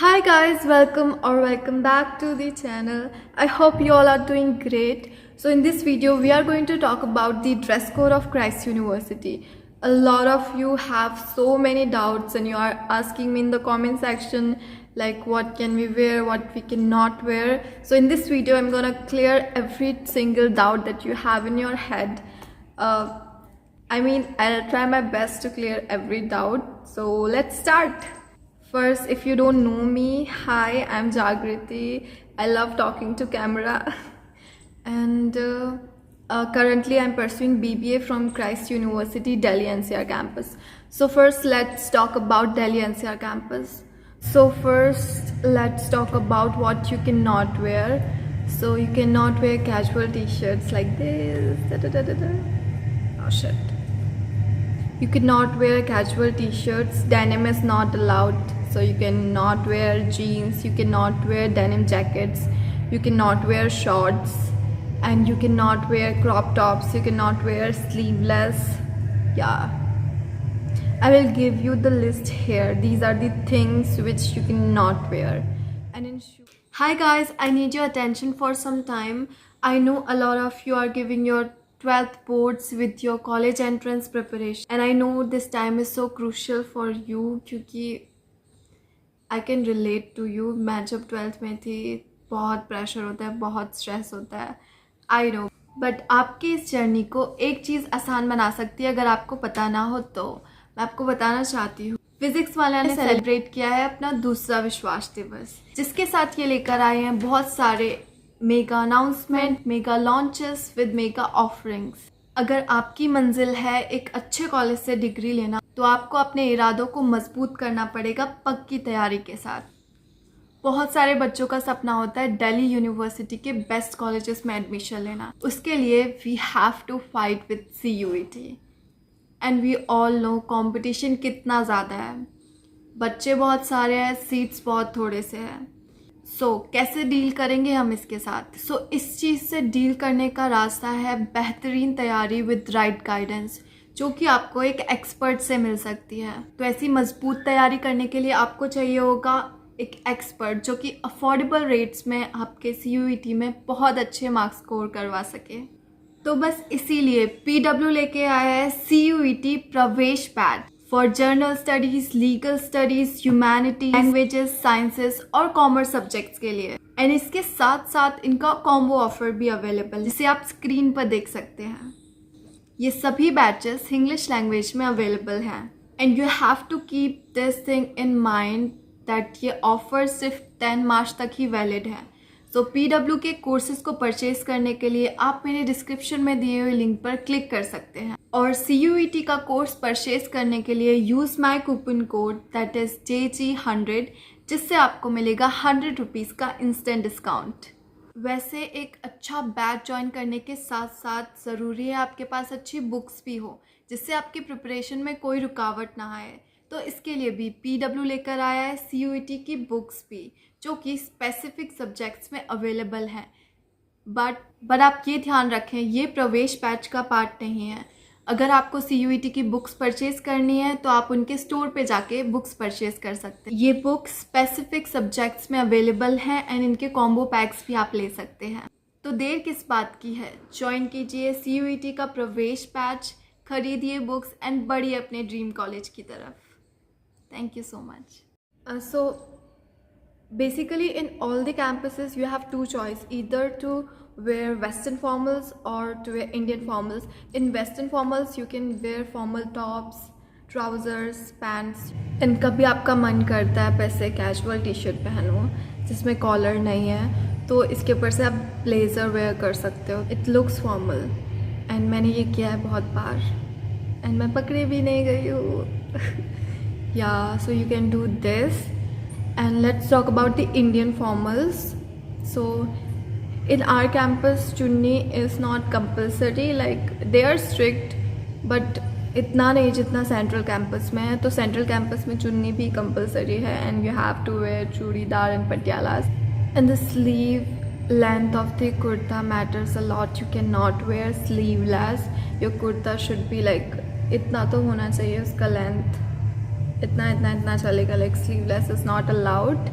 Hi guys, welcome back to the channel. I hope you all are doing great. So in this video we are going to talk about the dress code of Christ University. A lot of you have so many doubts and you are asking me in the comment section like what can we wear, what we cannot wear. So in this video I'm gonna clear every single doubt that you have in your head. I'll try my best to clear every doubt. So let's start. First, if you don't know me, hi, I'm Jagriti. I love talking to camera. and currently I'm pursuing BBA from Christ University, Delhi NCR campus. So first, let's talk about Delhi NCR campus. So first, let's talk about what you cannot wear. So you cannot wear casual t-shirts like this. Oh shit. You cannot wear casual t-shirts. Denim is not allowed. So you cannot wear jeans, you cannot wear denim jackets, you cannot wear shorts, and you cannot wear crop tops, you cannot wear sleeveless. Yeah, I will give you the list here. These are the things which you cannot wear. And in Hi guys, I need your attention for some time. I know a lot of you are giving your 12th boards with your college entrance preparation, and I know this time is so crucial for you क्योंकि I can relate to you. मैं जब 12th में थी बहुत pressure होता है, बहुत stress होता है, आई नो. बट आपकी इस जर्नी को एक चीज़ आसान बना सकती है अगर आपको पता ना हो तो. मैं आपको बताना चाहती हूँ, फिजिक्स वाले ने सेलिब्रेट किया है अपना दूसरा विश्वास दिवस, जिसके साथ ये लेकर आए हैं बहुत सारे mega announcement, mega launches with mega offerings. अगर आपकी मंजिल है एक अच्छे कॉलेज से डिग्री लेना तो आपको अपने इरादों को मजबूत करना पड़ेगा पक्की तैयारी के साथ. बहुत सारे बच्चों का सपना होता है दिल्ली यूनिवर्सिटी के बेस्ट कॉलेजेस में एडमिशन लेना. उसके लिए we have to fight with CUET and we all know competition कितना ज़्यादा है. बच्चे बहुत सारे हैं, सीट्स बहुत थोड़े से हैं. सो कैसे डील करेंगे हम इसके साथ? इस चीज़ से डील करने का रास्ता है बेहतरीन तैयारी विद राइट गाइडेंस, जो कि आपको एक एक्सपर्ट से मिल सकती है. तो ऐसी मजबूत तैयारी करने के लिए आपको चाहिए होगा एक एक्सपर्ट जो कि अफोर्डेबल रेट्स में आपके CUET में बहुत अच्छे मार्क्स स्कोर करवा सके. तो बस इसीलिए PW लेके आया है CUET प्रवेश pad for journal studies, legal studies, humanities, languages, sciences और कॉमर्स सब्जेक्ट्स के लिए. एंड इसके साथ साथ इनका कॉम्बो ऑफर भी अवेलेबल, जिसे आप स्क्रीन पर देख सकते हैं. ये सभी बैचेस इंग्लिश लैंग्वेज में अवेलेबल हैं. And you have to keep this thing in mind that ये ऑफर सिर्फ 10 मार्च तक ही वैलिड है. सो PW के कोर्सेज को परचेज करने के लिए आप मेरे डिस्क्रिप्शन में दिए हुए लिंक पर क्लिक कर सकते हैं. और CUET का कोर्स परचेज करने के लिए use my coupon code that is JG100, जिससे आपको मिलेगा 100 रुपीज़ का इंस्टेंट डिस्काउंट. वैसे एक अच्छा बैच ज्वाइन करने के साथ साथ ज़रूरी है आपके पास अच्छी बुक्स भी हो, जिससे आपकी प्रिपरेशन में कोई रुकावट ना आए. तो इसके लिए भी PW लेकर आया है CUET की बुक्स भी, जो कि स्पेसिफिक सब्जेक्ट्स में अवेलेबल हैं. बट आप ये ध्यान रखें, ये प्रवेश बैच का पार्ट नहीं है. अगर आपको CUET की बुक्स परचेज करनी है तो आप उनके स्टोर पे जाके बुक्स परचेज कर सकते हैं. ये बुक्स स्पेसिफिक सब्जेक्ट्स में अवेलेबल हैं एंड इनके कॉम्बो पैक्स भी आप ले सकते हैं. तो देर किस बात की है, ज्वाइन कीजिए CUET का प्रवेश बैच, खरीदिए बुक्स एंड बढ़िए अपने ड्रीम कॉलेज की तरफ. Thank you so much. So basically in all the campuses you have two choice, either to wear western formals or to wear Indian formals. In western formals you can wear formal tops, trousers, pants. and कभी आपका मन करता है वैसे casual T-shirt पहनो जिसमें collar नहीं है, तो इसके ऊपर से आप ब्लेज़र वेयर कर सकते हो. इट लुक्स फॉर्मल एंड मैंने ये किया है बहुत बार एंड मैं पकड़े भी नहीं गई हूँ. Yeah, so you can do this. And let's talk about the Indian formals. So in our campus chunni is not compulsory, like they are strict but इतना नहीं जितना सेंट्रल कैंपस में है. तो सेंट्रल कैंपस में चुन्नी भी कंपलसरी है and you have to wear churidar and Patialas. And the sleeve length of the kurta matters a lot. You cannot wear sleeveless. Your kurta should be like इतना तो होना चाहिए उसका लेंथ, इतना चलेगा. Like sleeveless is not allowed.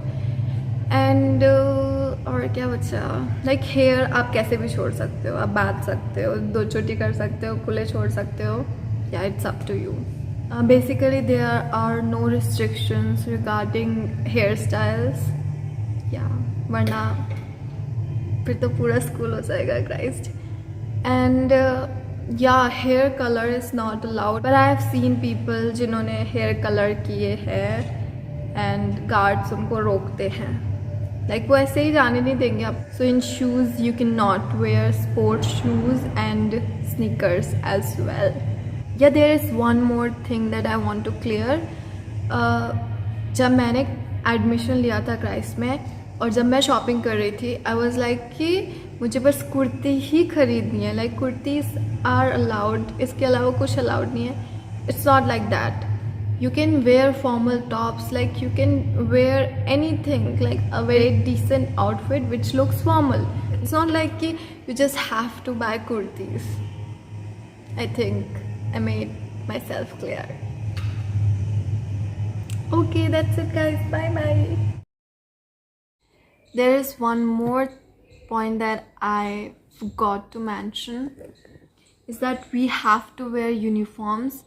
And और क्या बचा, लाइक हेयर आप कैसे भी छोड़ सकते हो, आप बांध सकते हो, दो चोटी कर सकते हो, खुले छोड़ सकते हो, या it's up to you. Basically there are no restrictions regarding hair styles, या वरना फिर तो पूरा स्कूल हो जाएगा क्राइस्ट. एंड या hair colour is not allowed, but I have seen people जिन्होंने हेयर कलर किए हैं एंड गार्ड्स उनको रोकते हैं, लाइक वो ऐसे ही जाने नहीं देंगे आप. So in shoes you can not wear sports shoes and sneakers as well. Yeah there is one more thing that I want to clear. जब मैंने एडमिशन लिया था क्राइस्ट में और जब मैं शॉपिंग कर रही थी, आई वॉज लाइक कि मुझे बस कुर्ती ही खरीदनी है, लाइक कुर्तीज आर अलाउड, इसके अलावा कुछ अलाउड नहीं है. It's not like that. You can wear formal tops, like you can wear anything, like a very decent outfit which looks formal. It's not like you just have to buy kurtis. I think I made myself clear. Okay, that's it guys, bye bye. There is one more point that I forgot to mention, is that we have to wear uniforms.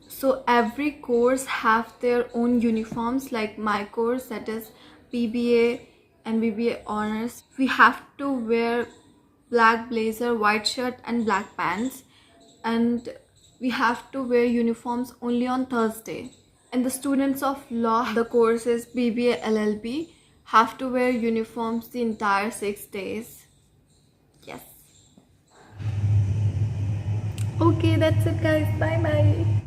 So every course have their own uniforms, like my course, that is BBA and BBA honors. We have to wear black blazer, white shirt and black pants, and we have to wear uniforms only on Thursday. And the students of law, the course is BBA LLB, have to wear uniforms the entire 6 days. Yes. Okay, that's it guys, bye bye.